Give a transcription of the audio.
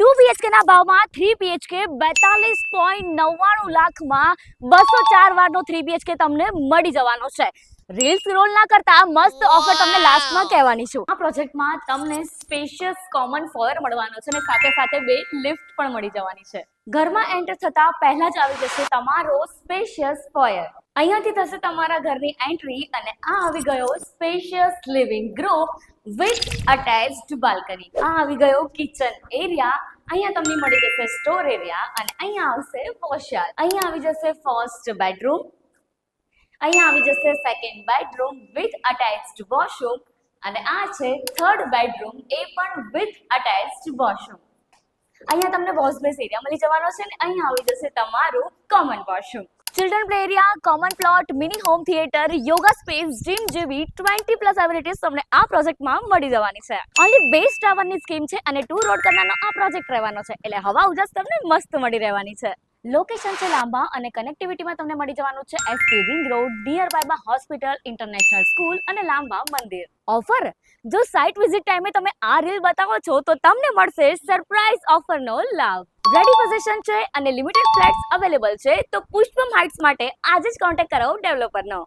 2 BHK ના ભાવમાં 3 BHK 42.99 લાખમાં 204 વારનો 3 BHK તમને મળી જવાનો છે. રીલ સ્ક્રોલ ના કરતા મસ્ત ઓફર તમને લાસ્ટમાં કહેવાની છું. આ પ્રોજેક્ટમાં તમને સ્પેશિયસ કોમન ફોયર મળવાનો છે અને સાથે સાથે 2 લિફ્ટ પણ મળી જવાની છે. ઘરમાં એન્ટર થતા પહેલા જ આવી જશે તમારો સ્પેશિયસ ફોયર. અહીંયાથી થશે તમારા ઘરની એન્ટ્રી અને આ આવી ગયો spacious living room with attached balcony. આ આવી ગયો કિચન એરિયા. અહીંયા તમને મળી જશે સ્ટોર એરિયા અને અહીંયા આવશે વોશર. અહીંયા આવી જશે ફર્સ્ટ બેડરૂમ. અહીંયા આવી જશે second bedroom with attached washroom અને આ છે થર્ડ બેડરૂમ, એ પણ વિથ અટેચ્ડ વોશરૂમ. અહીંયા તમને વોશ બેસ એરિયા મળી જવાનો છે અને અહીંયા આવી જશે તમારું common washroom. Children play area, common plot, mini home theatre, yoga space, gym જેવી 20+ એમિનિટીઝ તમને આ પ્રોજેક્ટમાં મળી જવાની છે. ઓનલી બેઝ ટાવરની સ્કીમ છે અને 2 રોડ કરનારનો આ પ્રોજેક્ટ રહેવાનો છે એટલે હવા ઉજાસ તમને મસ્ત મળી રહેવાની છે. લોકેશન છે લાંબા અને કનેક્ટિવિટીમાં તમને મળી જવાનું છે SP ring road, near by hospital, international school અને લાંબા મંદિર. ઓફર, જો સાઇટ વિઝિટ ટાઈમે તમે આ રીલ બતાવો છો તો તમને મળશે સરપ્રાઈઝ ઓફરનો લાભ. રેડી પોઝિશન છે અને લિમિટેડ ફ્લેટ્સ અવેલેબલ છે તો પુષ્પમ હાઇટ્સ માટે આજે જ કોન્ટેક્ટ કરો ડેવલપરનો.